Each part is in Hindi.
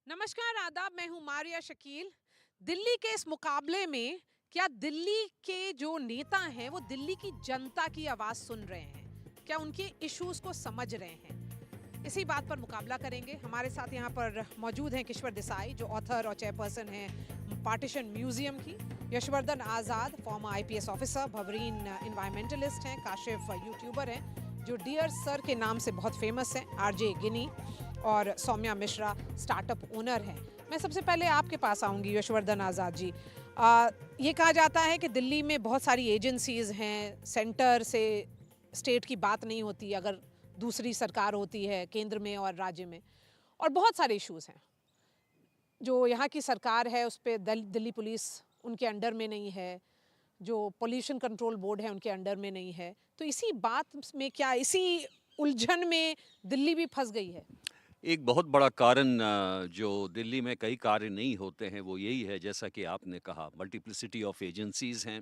नमस्कार, आदाब। मैं हूँ मारिया शकील। दिल्ली के इस मुकाबले में क्या दिल्ली के जो नेता हैं वो दिल्ली की जनता की आवाज़ सुन रहे हैं? क्या उनके इश्यूज़ को समझ रहे हैं? इसी बात पर मुकाबला करेंगे। हमारे साथ यहाँ पर मौजूद हैं किश्वर देसाई, जो ऑथर और चेयरपर्सन हैं पार्टीशन म्यूज़ियम की। यशवर्धन आज़ाद, फॉर्मर आईपीएस ऑफिसर। भवरीन एनवायरमेंटलिस्ट हैं। काशिफ यूट्यूबर हैं, जो डियर सर के नाम से बहुत फेमस हैं। आरजे गिनी और सौम्या मिश्रा स्टार्टअप ओनर हैं। मैं सबसे पहले आपके पास आऊँगी, यशवर्धन आज़ाद जी। ये कहा जाता है कि दिल्ली में बहुत सारी एजेंसीज़ हैं, सेंटर से स्टेट की बात नहीं होती अगर दूसरी सरकार होती है केंद्र में और राज्य में, और बहुत सारे इश्यूज़ हैं। जो यहाँ की सरकार है उस पे दिल्ली पुलिस उनके अंडर में नहीं है, जो पोल्यूशन कंट्रोल बोर्ड है उनके अंडर में नहीं है। तो इसी बात में, क्या इसी उलझन में दिल्ली भी फँस गई है? एक बहुत बड़ा कारण जो दिल्ली में कई कार्य नहीं होते हैं वो यही है, जैसा कि आपने कहा, मल्टीप्लिसिटी ऑफ एजेंसीज़ हैं।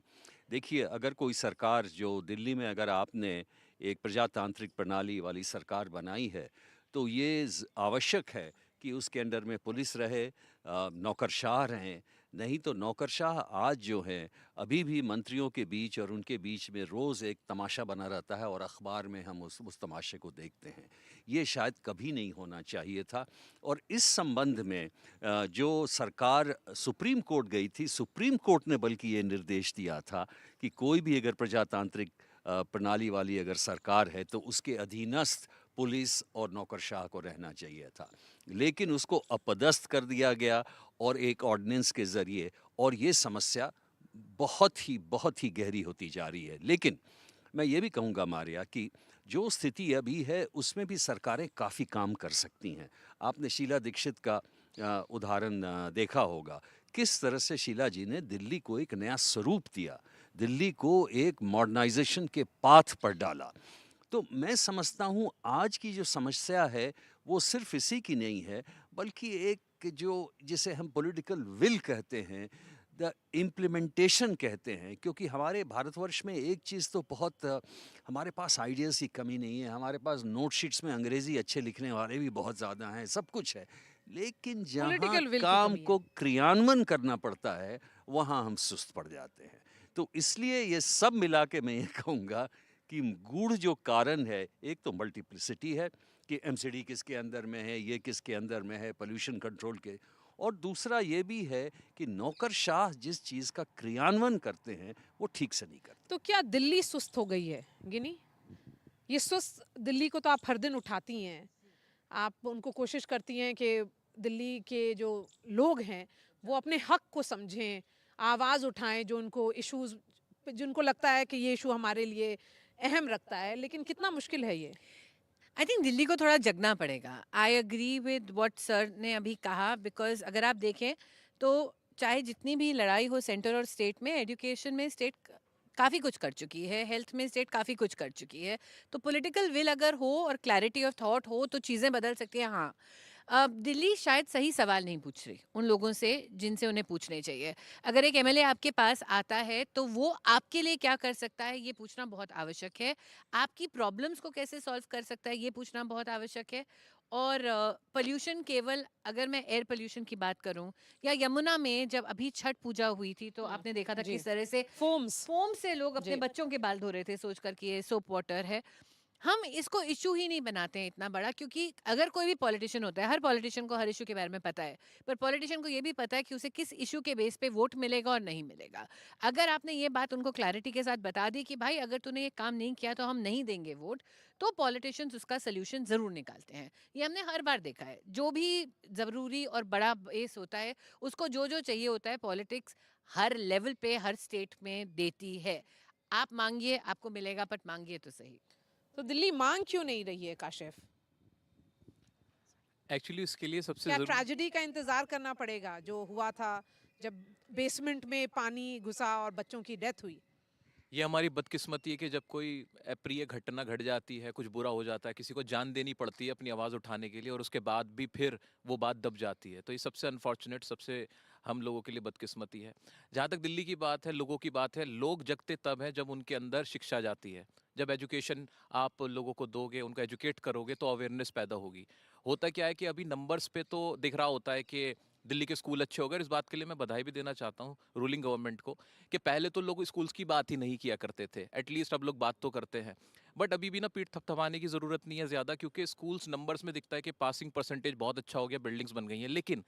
देखिए, अगर कोई सरकार जो दिल्ली में, अगर आपने एक प्रजातांत्रिक प्रणाली वाली सरकार बनाई है, तो ये आवश्यक है कि उसके अंडर में पुलिस रहे, नौकरशाह रहें। नहीं तो नौकरशाह आज जो हैं, अभी भी मंत्रियों के बीच और उनके बीच में रोज़ एक तमाशा बना रहता है और अखबार में हम उस तमाशे को देखते हैं। ये शायद कभी नहीं होना चाहिए था। और इस संबंध में जो सरकार सुप्रीम कोर्ट गई थी, सुप्रीम कोर्ट ने बल्कि ये निर्देश दिया था कि कोई भी अगर प्रजातांत्रिक प्रणाली वाली अगर सरकार है तो उसके अधीनस्थ पुलिस और नौकरशाह को रहना चाहिए था। लेकिन उसको अपदस्थ कर दिया गया और एक ऑर्डिनेंस के ज़रिए, और ये समस्या बहुत ही गहरी होती जा रही है। लेकिन मैं ये भी कहूँगा मारिया कि जो स्थिति अभी है उसमें भी सरकारें काफ़ी काम कर सकती हैं। आपने शीला दीक्षित का उदाहरण देखा होगा। किस तरह से शीला जी ने दिल्ली को एक नया स्वरूप दिया, दिल्ली को एक मॉडर्नाइज़ेशन के पाथ पर डाला। तो मैं समझता हूँ आज की जो समस्या है वो सिर्फ़ इसी की नहीं है, बल्कि एक जो जिसे हम पॉलिटिकल विल कहते हैं, द इम्प्लीमेंटेशन कहते हैं। क्योंकि हमारे भारतवर्ष में एक चीज़ तो बहुत हमारे पास आइडियाज़ की कमी नहीं है, हमारे पास नोट शीट्स में अंग्रेज़ी अच्छे लिखने वाले भी बहुत ज़्यादा हैं, सब कुछ है। लेकिन जहाँ पॉलिटिकल विल की काम कमी है। को क्रियान्वयन करना पड़ता है, वहाँ हम सुस्त पड़ जाते हैं। तो इसलिए ये सब मिला के मैं ये कहूँगा कि गूढ़ जो कारण है, एक तो मल्टीप्लिसिटी है कि एमसीडी किसके अंदर में है, ये किसके अंदर में है, पोल्यूशन कंट्रोल के, और दूसरा ये भी है कि नौकरशाह जिस चीज़ का क्रियान्वयन करते हैं, वो ठीक से नहीं करते। तो क्या दिल्ली सुस्त हो गई है, गिनी? ये सुस्त दिल्ली को तो आप हर दिन उठाती हैं। आप उनको कोशिश करती हैं कि दिल्ली के जो लोग हैं वो अपने हक को समझें, आवाज़ उठाएं, जो उनको इश्यूज, जिनको लगता है कि ये इशू हमारे लिए अहम रखता है, लेकिन कितना मुश्किल है ये? आई थिंक दिल्ली को थोड़ा जगना पड़ेगा। I agree with what sir ने अभी कहा, बिकॉज अगर आप देखें तो चाहे जितनी भी लड़ाई हो सेंटर और स्टेट में, एजुकेशन में स्टेट काफ़ी कुछ कर चुकी है, हेल्थ में स्टेट काफ़ी कुछ कर चुकी है। तो पॉलिटिकल विल अगर हो और क्लैरिटी ऑफ थॉट हो तो चीज़ें बदल सकती हैं। हाँ, दिल्ली शायद सही सवाल नहीं पूछ रही उन लोगों से जिनसे उन्हें पूछने चाहिए। अगर एक एमएलए आपके पास आता है तो वो आपके लिए क्या कर सकता है ये पूछना बहुत आवश्यक है। आपकी प्रॉब्लम्स को कैसे सॉल्व कर सकता है ये पूछना बहुत आवश्यक है। और पोल्यूशन, केवल अगर मैं एयर पोल्यूशन की बात करूं, या यमुना में जब अभी छठ पूजा हुई थी तो आपने देखा था जी। किस तरह से फोम्स। फोम से लोग अपने जी। बच्चों के बाल धो रहे थे सोच कर कि ये सोप वाटर है। हम इसको इश्यू ही नहीं बनाते हैं इतना बड़ा, क्योंकि अगर कोई भी पॉलिटिशियन होता है, हर पॉलिटिशियन को हर इशू के बारे में पता है, पर पॉलिटिशियन को ये भी पता है कि उसे किस इशू के बेस पे वोट मिलेगा और नहीं मिलेगा। अगर आपने ये बात उनको क्लैरिटी के साथ बता दी कि भाई अगर तूने ये काम नहीं किया तो हम नहीं देंगे वोट, तो पॉलिटिशियंस उसका सोल्यूशन जरूर निकालते हैं। ये हमने हर बार देखा है। जो भी जरूरी और बड़ा बेस होता है उसको जो जो चाहिए होता है, पॉलिटिक्स हर लेवल पे हर स्टेट में देती है। आप मांगिए आपको मिलेगा, बट मांगिए तो सही। तो दिल्ली मांग क्यों नहीं रही है, काशिफ? एक्चुअली उसके लिए सबसे क्या ज़रूर ट्रेजेडी का इंतजार करना पड़ेगा जो हुआ था, जब बेसमेंट में पानी घुसा और बच्चों की डेथ हुई? ये हमारी बदकिस्मती है कि जब कोई अप्रिय घटना घट जाती है, कुछ बुरा हो जाता है, किसी को जान देनी पड़ती है अपनी आवाज़ उठाने के लिए, और उसके बाद भी फिर वो बात दब जाती है। तो ये सबसे अनफॉर्चुनेट, सबसे हम लोगों के लिए बदकिस्मती है। जहाँ तक दिल्ली की बात है, लोगों की बात है, लोग जगते तब हैं जब उनके अंदर शिक्षा जाती है। जब एजुकेशन आप लोगों को दोगे, उनको एजुकेट करोगे तो अवेयरनेस पैदा होगी। होता क्या है कि अभी नंबर्स पे तो दिख रहा होता है कि दिल्ली के स्कूल अच्छे हो गए। इस बात के लिए मैं बधाई भी देना चाहता हूँ रूलिंग गवर्नमेंट को कि पहले तो लोग स्कूल्स की बात ही नहीं किया करते थे, एटलीस्ट अब लोग बात तो करते हैं। बट अभी भी ना पीठ थपथपाने की ज़रूरत नहीं है ज़्यादा, क्योंकि स्कूल्स नंबर्स में दिखता है कि पासिंग परसेंटेज बहुत अच्छा हो गया, बिल्डिंग्स बन गई हैं, लेकिन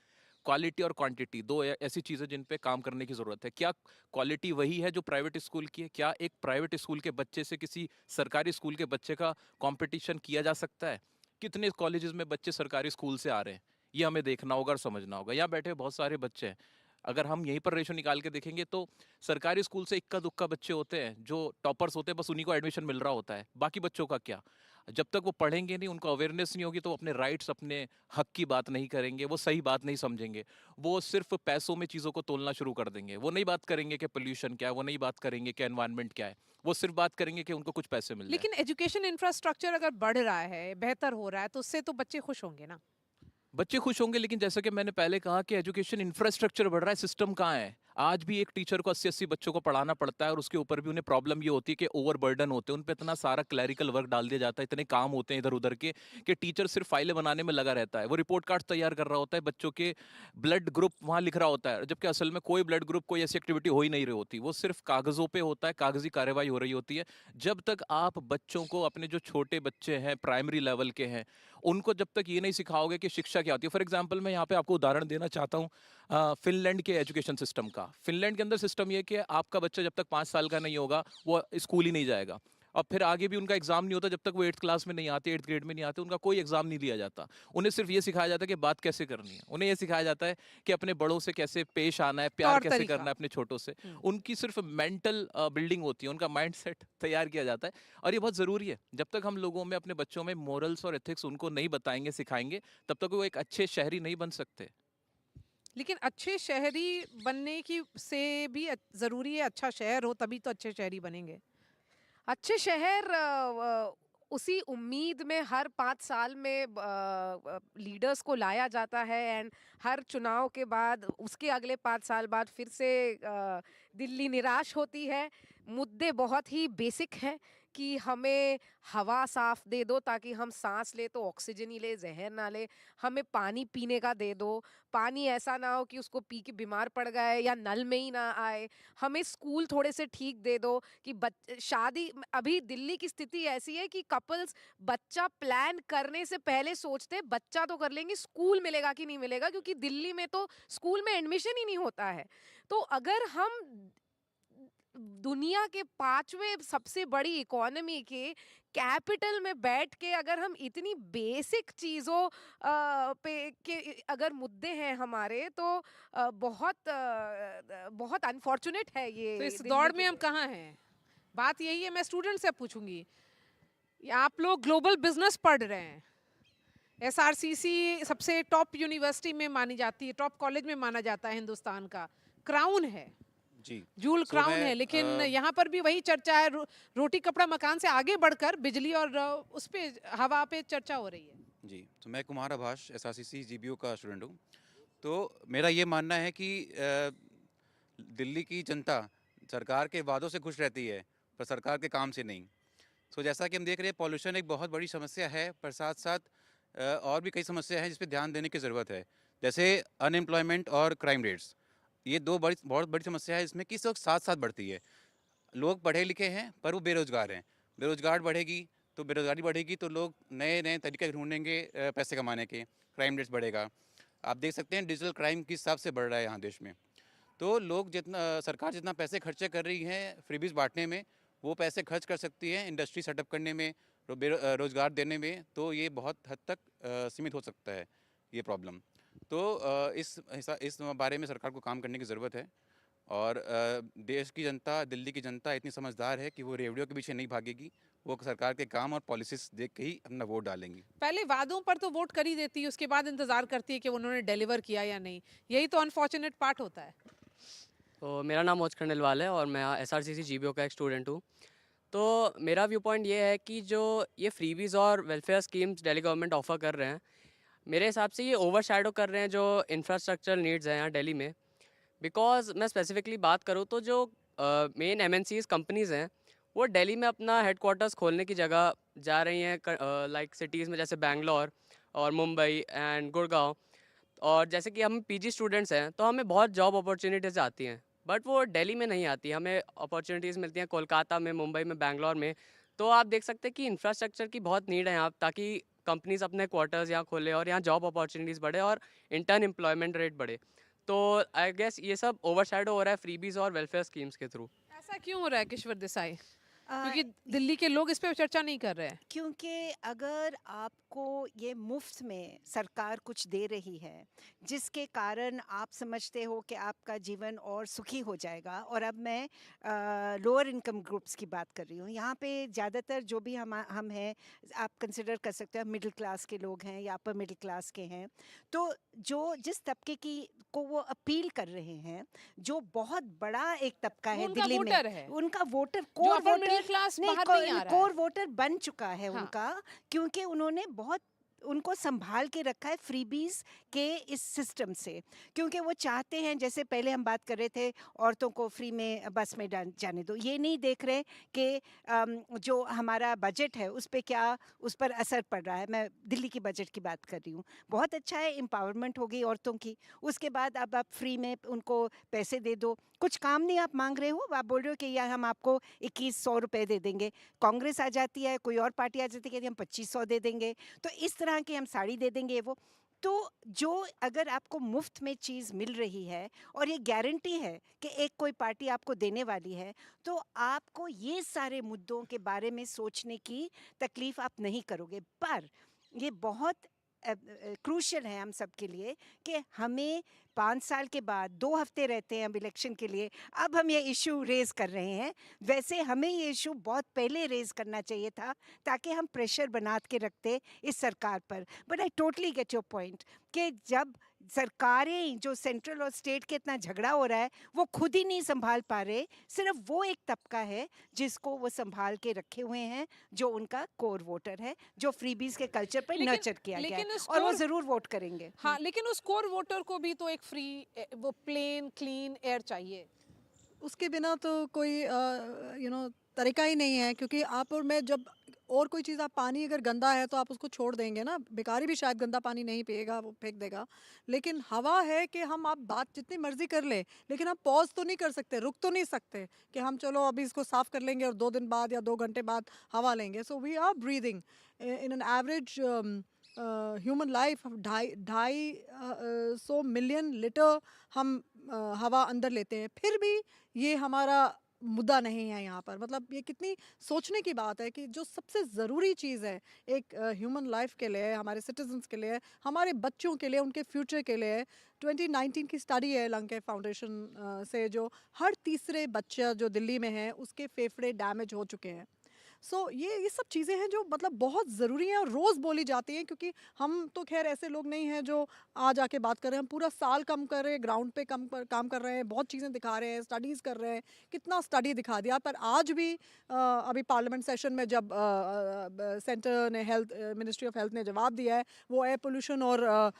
क्वालिटी और क्वांटिटी दो ऐसी चीज़ें जिन पे काम करने की ज़रूरत है। क्या क्वालिटी वही है जो प्राइवेट स्कूल की है? क्या एक प्राइवेट स्कूल के बच्चे से किसी सरकारी स्कूल के बच्चे का कंपटीशन किया जा सकता है? कितने कॉलेजेस में बच्चे सरकारी स्कूल से आ रहे हैं, ये हमें देखना होगा और समझना होगा। यहाँ बैठे बहुत सारे बच्चे हैं, अगर हम यहीं पर रेशो निकाल के देखेंगे तो सरकारी स्कूल से इक्का दुक्का बच्चे होते हैं जो टॉपर्स होते हैं, बस उन्हीं को एडमिशन मिल रहा होता है। बाकी बच्चों का क्या? जब तक वो पढ़ेंगे नहीं, उनको अवेयरनेस नहीं होगी, तो वो अपने राइट्स, अपने हक की बात नहीं करेंगे, वो सही बात नहीं समझेंगे। वो सिर्फ पैसों में चीज़ों को तोलना शुरू कर देंगे। वो नहीं बात करेंगे कि पोल्यूशन क्या है, वो नहीं बात करेंगे कि एनवायरनमेंट क्या है, वो सिर्फ बात करेंगे कि उनको कुछ पैसे मिल जाए। लेकिन एजुकेशन इंफ्रास्ट्रक्चर अगर बढ़ रहा है, बेहतर हो रहा है, तो उससे तो बच्चे खुश होंगे ना। बच्चे खुश होंगे, लेकिन जैसा कि मैंने पहले कहा कि एजुकेशन इंफ्रास्ट्रक्चर बढ़ रहा है, सिस्टम कहाँ है? आज भी एक टीचर को 80-80 बच्चों को पढ़ाना पड़ता है, और उसके ऊपर भी उन्हें प्रॉब्लम ये होती है कि ओवरबर्डन होते हैं, उन पे इतना सारा क्लैरिकल वर्क डाल दिया जाता है, इतने काम होते हैं इधर-उधर के, कि टीचर सिर्फ फाइलें बनाने में लगा रहता है। वो रिपोर्ट कार्ड तैयार कर रहा होता है, बच्चों के ब्लड ग्रुप वहाँ लिख रहा होता है, जबकि असल में कोई ब्लड ग्रुप, कोई ऐसी एक्टिविटी हो ही नहीं रही होती। वो सिर्फ कागज़ों पे होता है, कागज़ी कार्रवाई हो रही होती है। जब तक आप बच्चों को, अपने जो छोटे बच्चे हैं, प्राइमरी लेवल के हैं, उनको जब तक ये नहीं सिखाओगे कि शिक्षा क्या होती है। फॉर एग्जांपल मैं यहाँ पे आपको उदाहरण देना चाहता हूँ फिनलैंड के एजुकेशन सिस्टम का। फिनलैंड के अंदर सिस्टम ये है कि आपका बच्चा जब तक 5 साल का नहीं होगा, वो स्कूल ही नहीं जाएगा, और फिर आगे भी उनका एग्जाम नहीं होता जब तक वो 8th क्लास में नहीं आते, 8th ग्रेड में नहीं आते, उनका कोई एग्जाम नहीं लिया जाता। उन्हें सिर्फ ये सिखाया जाता है कि बात कैसे करनी है, उन्हें ये सिखाया जाता है कि अपने बड़ों से कैसे पेश आना है, प्यार तौर कैसे तरीका। करना है अपने छोटों से। हम्म। उनकी सिर्फ मेंटल बिल्डिंग होती है, उनका माइंड सेट तैयार किया जाता है, और ये बहुत ज़रूरी है। जब तक हम लोगों में, अपने बच्चों में मोरल्स और एथिक्स उनको नहीं बताएंगे, सिखाएंगे, तब तक वो एक अच्छे शहरी नहीं बन सकते। लेकिन अच्छे शहरी बनने की से भी जरूरी है अच्छा शहर हो, तभी तो अच्छे शहरी बनेंगे। अच्छे शहर उसी उम्मीद में हर 5 साल में लीडर्स को लाया जाता है, एंड हर चुनाव के बाद उसके अगले 5 साल बाद फिर से दिल्ली निराश होती है। मुद्दे बहुत ही बेसिक हैं कि हमें हवा साफ दे दो ताकि हम सांस ले तो ऑक्सीजन ही ले, जहर ना ले। हमें पानी पीने का दे दो, पानी ऐसा ना हो कि उसको पी के बीमार पड़ गए या नल में ही ना आए। हमें स्कूल थोड़े से ठीक दे दो कि शादी, अभी दिल्ली की स्थिति ऐसी है कि कपल्स बच्चा प्लान करने से पहले सोचते हैं बच्चा तो कर लेंगे, स्कूल मिलेगा कि नहीं मिलेगा, क्योंकि दिल्ली में तो स्कूल में एडमिशन ही नहीं होता है। तो अगर हम दुनिया के 5वें सबसे बड़ी इकोनॉमी के कैपिटल में बैठ के अगर हम इतनी बेसिक चीजों पे के अगर मुद्दे हैं हमारे, तो बहुत अनफॉर्चुनेट है ये तो इस दिल्ली दौड़ के में हम लिए। कहाँ हैं? बात यही है। मैं स्टूडेंट से पूछूंगी, ये आप लोग ग्लोबल बिजनेस पढ़ रहे हैं, एसआरसीसी सबसे टॉप यूनिवर्सिटी में मानी जाती है, टॉप कॉलेज में माना जाता है, हिंदुस्तान का क्राउन है, जी। जूल सो क्राउन मैं है। लेकिन अ, यहाँ पर भी वही चर्चा है, रोटी कपड़ा मकान से आगे बढ़कर बिजली और उस पे हवा पे चर्चा हो रही है। जी, तो मैं कुमार आभास एसआरसीसी जीबीओ का स्टूडेंट हूँ। तो मेरा ये मानना है कि दिल्ली की जनता सरकार के वादों से खुश रहती है, पर सरकार के काम से नहीं। सो जैसा कि हम देख रहे हैं, पॉल्यूशन एक बहुत बड़ी समस्या है, पर साथ-साथ और भी कई समस्या हैं जिस पे ध्यान देने की ज़रूरत है। जैसे अनएम्प्लॉयमेंट और क्राइम रेट्स, ये 2 बहुत बड़ी समस्या है इसमें कि सब साथ-साथ बढ़ती है। लोग पढ़े लिखे हैं पर वो बेरोज़गार हैं। बेरोज़गार बढ़ेगी तो बेरोज़गारी बढ़ेगी तो लोग नए-नए तरीके ढूँढेंगे पैसे कमाने के, क्राइम रेट्स बढ़ेगा। आप देख सकते हैं डिजिटल क्राइम किस हिसाब से बढ़ रहा है यहाँ देश में। तो लोग जितना सरकार जितना पैसे खर्चे कर रही है फ्रीबीज़ बाँटने में, वो पैसे खर्च कर सकती है इंडस्ट्री सेटअप करने में, रोज़गार देने में, तो ये बहुत हद तक सीमित हो सकता है ये प्रॉब्लम। तो इस बारे में सरकार को काम करने की ज़रूरत है। और देश की जनता, दिल्ली की जनता इतनी समझदार है कि वो रेवड़ियों के पीछे नहीं भागेगी, वो सरकार के काम और पॉलिसीज़ देख के ही अपना वोट डालेंगी। पहले वादों पर तो वोट कर ही देती है, उसके बाद इंतजार करती है कि उन्होंने डिलीवर किया या नहीं। यही तो अनफॉर्चुनेट पार्ट होता है। तो मेरा नाम मोज खंडेलवाल है और मैं एसआरसीसी जीबीओ का एक स्टूडेंट हूँ। तो मेरा व्यू पॉइंट ये है कि जो ये फ्रीबीज़ और welfare schemes Delhi government offer कर रहे हैं, मेरे हिसाब से ये ओवरशैडो कर रहे हैं जो इंफ्रास्ट्रक्चरल नीड्स हैं यहाँ दिल्ली में। बिकॉज़ मैं स्पेसिफिकली बात करूँ तो जो मेन एमएनसीज़ कंपनीज़ हैं, वो दिल्ली में अपना हेडक्वार्टर्स खोलने की जगह जा रही हैं लाइक सिटीज़ में जैसे बैंगलोर, और मुंबई एंड गुड़गांव। और जैसे कि हम पीजी स्टूडेंट्स हैं तो हमें बहुत जॉब अपॉर्चुनिटीज़ आती हैं, बट वो दिल्ली में नहीं आती। हमें अपॉर्चुनिटीज़ मिलती हैं कोलकाता में, मुंबई में, बैंगलोर में। तो आप देख सकते हैं कि इंफ्रास्ट्रक्चर की बहुत नीड है यहाँ, ताकि कंपनीज अपने क्वार्टर्स यहाँ खोले और यहाँ जॉब अपॉर्चुनिटीज़ बढ़े और इंटर्न एम्प्लॉयमेंट रेट बढ़े। तो आई गेस ये सब ओवरशैडो हो रहा है फ्रीबीज और वेलफेयर स्कीम्स के थ्रू। ऐसा क्यों हो रहा है किश्वर देसाई? अ, क्योंकि दिल्ली के लोग इस पे चर्चा नहीं कर रहे हैं। क्योंकि अगर आपको ये मुफ्त में सरकार कुछ दे रही है जिसके कारण आप समझते हो कि आपका जीवन और सुखी हो जाएगा, और अब मैं लोअर इनकम ग्रुप्स की बात कर रही हूँ, यहाँ पे ज़्यादातर जो भी हम हैं, आप कंसिडर कर सकते हो मिडिल क्लास के लोग हैं या अपर मिडिल क्लास के हैं, तो जो जिस तबके की को वो अपील कर रहे हैं, जो बहुत बड़ा एक तबका वो है उनका दिल्ली में, वोटर है उनका वोटर जो core upper middle voter class नहीं, बाहर नहीं आ रहा कोर है। वोटर बन चुका है हाँ। उनका, क्योंकि उन्होंने बहुत उनको संभाल के रखा है फ्रीबीज के इस सिस्टम से, क्योंकि वो चाहते हैं, जैसे पहले हम बात कर रहे थे औरतों को फ्री में बस में जाने दो, ये नहीं देख रहे कि जो हमारा बजट है उस पे क्या उस पर असर पड़ रहा है। मैं दिल्ली की बजट की बात कर रही हूँ, बहुत अच्छा है, एम्पावरमेंट हो गई औरतों की। उसके बाद अब आप फ्री में उनको पैसे दे दो, कुछ काम नहीं आप मांग रहे हो, आप बोल रहे हो कि यार हम आपको 2100 रुपये दे देंगे। कांग्रेस आ जाती है, कोई और पार्टी आ जाती है कि हम 2500 दे देंगे, तो इस तरह की हम साड़ी दे देंगे। वो तो जो अगर आपको मुफ्त में चीज़ मिल रही है और ये गारंटी है कि एक कोई पार्टी आपको देने वाली है, तो आपको ये सारे मुद्दों के बारे में सोचने की तकलीफ आप नहीं करोगे। पर ये बहुत क्रूशल है हम सब के लिए कि हमें 5 साल के बाद 2 हफ्ते रहते हैं अब इलेक्शन के लिए, अब हम ये इशू रेज़ कर रहे हैं। वैसे हमें ये इशू बहुत पहले रेज़ करना चाहिए था, ताकि हम प्रेशर बना के रखते इस सरकार पर। But I totally get your point कि जब सरकारें, जो सेंट्रल और स्टेट के इतना झगड़ा हो रहा है, वो खुद ही नहीं संभाल पा रहे, सिर्फ वो एक तबका है जिसको वो संभाल के रखे हुए हैं, जो उनका कोर वोटर है, जो फ्रीबीज के कल्चर पर लेकिन- नर्चर किया गया लेकिन है, उस और वो कोर- ज़रूर वोट करेंगे। हाँ, लेकिन उस कोर वोटर को भी तो एक फ्री, वो प्लेन क्लीन एयर चाहिए। उसके बिना तो कोई तरीका ही नहीं है, क्योंकि आप और मैं जब और कोई चीज़, आप पानी अगर गंदा है तो आप उसको छोड़ देंगे ना, भिखारी भी शायद गंदा पानी नहीं पिएगा, वो फेंक देगा। लेकिन हवा है कि हम आप बात जितनी मर्जी कर ले, लेकिन हम पॉज तो नहीं कर सकते, रुक तो नहीं सकते कि हम चलो अभी इसको साफ कर लेंगे और 2 दिन बाद या 2 घंटे बाद हवा लेंगे। So we are breathing in an average human life 250 million litre हम हवा अंदर लेते हैं, फिर भी ये हमारा मुद्दा नहीं है यहाँ पर। मतलब ये कितनी सोचने की बात है कि जो सबसे ज़रूरी चीज़ है एक ह्यूमन लाइफ के लिए, हमारे सिटीजन्स के लिए, हमारे बच्चों के लिए, उनके फ्यूचर के लिए। 2019 की स्टडी है लंके फाउंडेशन से, जो हर तीसरे बच्चा जो दिल्ली में है उसके फेफड़े डैमेज हो चुके हैं। सो ये सब चीज़ें हैं जो मतलब बहुत ज़रूरी हैं और रोज़ बोली जाती हैं, क्योंकि हम तो खैर ऐसे लोग नहीं हैं जो आज आके बात कर रहे हैं। हम पूरा साल काम कर रहे हैं, ग्राउंड पे काम कर रहे हैं, बहुत चीज़ें दिखा रहे हैं, स्टडीज़ कर रहे हैं, कितना स्टडी दिखा दिया। पर आज भी अभी पार्लियामेंट सेशन में जब सेंटर ने मिनिस्ट्री ऑफ हेल्थ ने जवाब दिया है, वो एयर पोल्यूशन और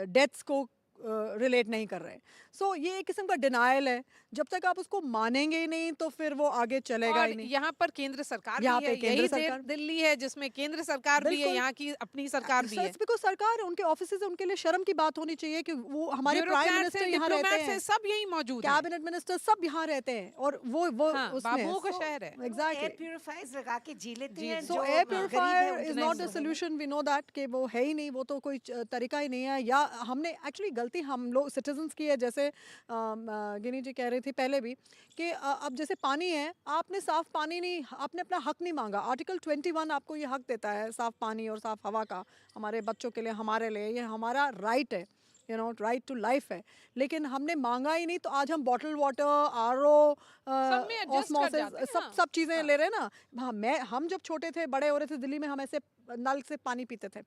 डेथ्स को रिलेट नहीं कर रहे। सो ये एक किस्म का डिनायल है, जब तक आप उसको मानेंगे ही नहीं तो फिर वो आगे चलेगा और ही नहीं। यहाँ पर केंद्र सरकार यहाँ भी पे है, केंद्र यही सरकार- दिल्ली है जिसमें केंद्र सरकार भी है, बिल्कुल। यहाँ की अपनी सरकार भी है। बिकॉज सरकार, उनके ऑफिसेज, उनके लिए शर्म की बात होनी चाहिए कि वो हमारे प्राइम ब्यूरोक्रेट्स मिनिस्टर हैं, यहाँ रहते डिप्लोमेट्स हैं, हैं, सब यही मौजूद हैं। कैबिनेट मिनिस्टर सब यहाँ रहते हैं, और वो हाँ, उसमें बाबुओं का शहर है। Air exactly. प्यूरिफायर्स लगा के जी लेते जी, हैं। सो जो एयर गरीब है, प्योरीफायर उनके इज लिए नॉट अ तो है। सोल्यूशन, वी नो दैट कि वो है ही नहीं, वो तो कोई तरीका ही नहीं है। या हमने एक्चुअली गलती हम लोग सिटीजन्स की है, जैसे गिनी जी कह रही थी पहले भी कि अब जैसे पानी है, आपने साफ पानी नहीं, आपने अपना हक नहीं मांगा। आर्टिकल 21 आपको ये हक देता है साफ पानी और साफ हवा का, हमारे बच्चों के लिए, हमारे लिए, ये हमारा राइट है, राइट टू लाइफ है। लेकिन हमने मांगा ही नहीं, तो आज हम बॉटल वाटर, RO, सब में adjust कर जाते हैं, सब हाँ। सब चीज़ें ले रहे हैं ना। हाँ, हम जब छोटे थे, बड़े हो रहे थे दिल्ली में, हम ऐसे नल से पानी पीते थे,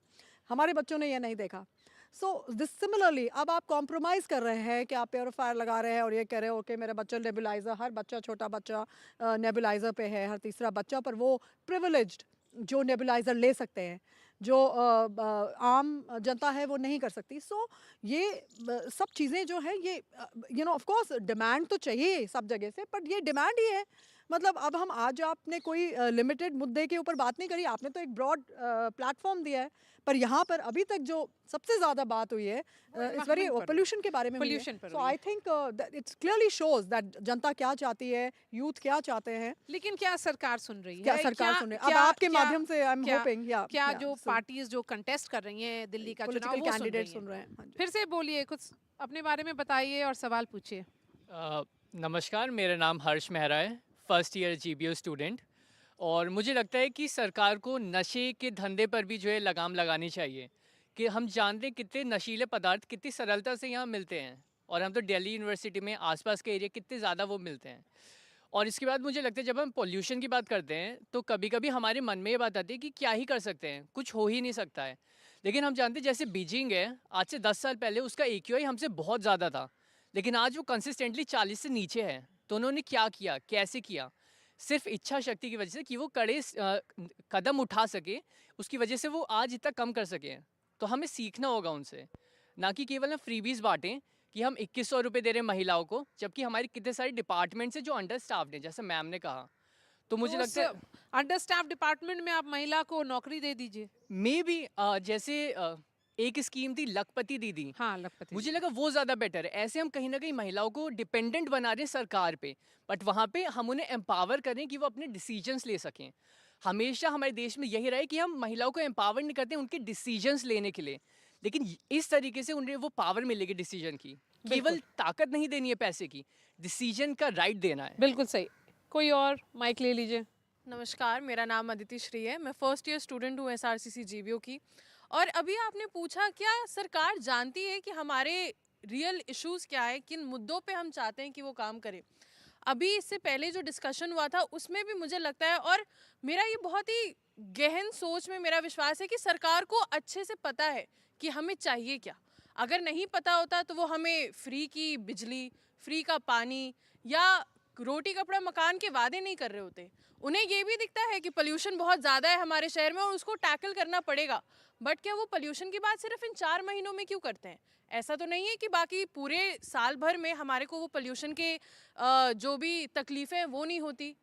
हमारे बच्चों ने ये नहीं देखा। सो दिस सिमिलरली अब आप कॉम्प्रोमाइज़ कर रहे हैं कि आप प्योरीफायर लगा रहे हैं और ये कह रहे हो कि मेरा बच्चा नेबुलाइज़र, हर बच्चा, छोटा बच्चा नेबुलाइज़र पे है, हर तीसरा बच्चा, पर वो प्रिविलेज्ड जो नेबुलाइज़र ले सकते हैं, जो आम जनता है वो नहीं कर सकती। सो ये सब चीज़ें जो है, ये ऑफ कोर्स डिमांड तो चाहिए सब जगह से, बट ये डिमांड ही है। मतलब अब हम आज आपने कोई लिमिटेड मुद्दे के ऊपर बात नहीं करी, आपने तो एक ब्रॉड प्लेटफॉर्म दिया है, पर यहाँ पर अभी तक जो सबसे ज़्यादा बात हुई है इस वेरी environment पर हुई। पोल्यूशन के बारे में Pollution पर सो हुई I think it's clearly shows that जनता क्या चाहती है, यूथ क्या चाहते हैं, लेकिन क्या सरकार सुन रही क्या है? सरकार सुन रही है। अब क्या- आपके क्या- माध्यम से आई एम क्या- होपिंग क्या जो पार्टीज जो कंटेस्ट कर रही हैं दिल्ली का चुनाव पॉलिटिकल वो सुन कैंडिडेट रही सुन हैं? रहे हैं। हाँ जी। फिर से बोलिए, कुछ अपने बारे में बताइए और सवाल पूछिए। नमस्कार, मेरा नाम हर्ष मेहरा है, फर्स्ट ईयर जीबीओ स्टूडेंट। और मुझे लगता है कि सरकार को नशे के धंधे पर भी जो है लगाम लगानी चाहिए कि हम जानते हैं कितने नशीले पदार्थ कितनी सरलता से यहाँ मिलते हैं, और हम तो दिल्ली यूनिवर्सिटी में आसपास के एरिया कितने ज़्यादा वो मिलते हैं। और इसके बाद मुझे लगता है जब हम पोल्यूशन की बात करते हैं तो कभी कभी हमारे मन में ये बात आती है कि क्या ही कर सकते हैं, कुछ हो ही नहीं सकता है। लेकिन हम जानते हैं जैसे बीजिंग है, आज से 10 साल पहले उसका AQI हमसे बहुत ज़्यादा था, लेकिन आज वो कंसिस्टेंटली 40 से नीचे है। तो उन्होंने क्या किया, कैसे किया? सिर्फ इच्छा शक्ति की वजह से कि वो कदम उठा सके, उसकी वजह से वो आज इतना कम कर सके। तो हमें सीखना होगा उनसे, ना कि केवल हम फ्रीबीज बांटें कि हम 2100 रुपये दे रहे हैं महिलाओं को, जबकि हमारे कितने सारे डिपार्टमेंट्स हैं जो अंडर स्टाफ्ड हैं, जैसे मैम ने कहा। तो मुझे लगता है अंडर स्टाफ डिपार्टमेंट में आप महिला को नौकरी दे दीजिए। मे बी जैसे एक स्कीम थी लखपति दीदी, हाँ, लखपति मुझे लगा वो ज़्यादा बेटर है। ऐसे हम कहीं ना कहीं महिलाओं को डिपेंडेंट बना रहे हैं सरकार पे, बट वहाँ पे हम उन्हें एम्पावर करें कि वो अपने डिसीजंस ले सकें। हमेशा हमारे देश में यही रहा है कि हम महिलाओं को एम्पावर नहीं करते उनके डिसीजंस लेने के लिए, लेकिन इस तरीके से उन्हें वो पावर मिलेगी डिसीजन की। केवल ताकत नहीं देनी है पैसे की, डिसीजन का राइट देना है। बिल्कुल सही। कोई और माइक ले लीजिए। नमस्कार, मेरा नाम अदिति श्री है। मैं फर्स्ट ईयर स्टूडेंट हूँ SRCC जीबीओ की। और अभी आपने पूछा क्या सरकार जानती है कि हमारे रियल इश्यूज़ क्या है, किन मुद्दों पे हम चाहते हैं कि वो काम करे। अभी इससे पहले जो डिस्कशन हुआ था उसमें भी मुझे लगता है, और मेरा ये बहुत ही गहन सोच में मेरा विश्वास है कि सरकार को अच्छे से पता है कि हमें चाहिए क्या। अगर नहीं पता होता तो वो हमें फ्री की बिजली, फ्री का पानी या रोटी कपड़ा मकान के वादे नहीं कर रहे होते। उन्हें ये भी दिखता है कि पोल्यूशन बहुत ज़्यादा है हमारे शहर में और उसको टैकल करना पड़ेगा, बट क्या वो पोल्यूशन की बात सिर्फ इन 4 महीनों में क्यों करते हैं? ऐसा तो नहीं है कि बाकी पूरे साल भर में हमारे को वो पोल्यूशन के जो भी तकलीफ़ें हैं वो नहीं होती।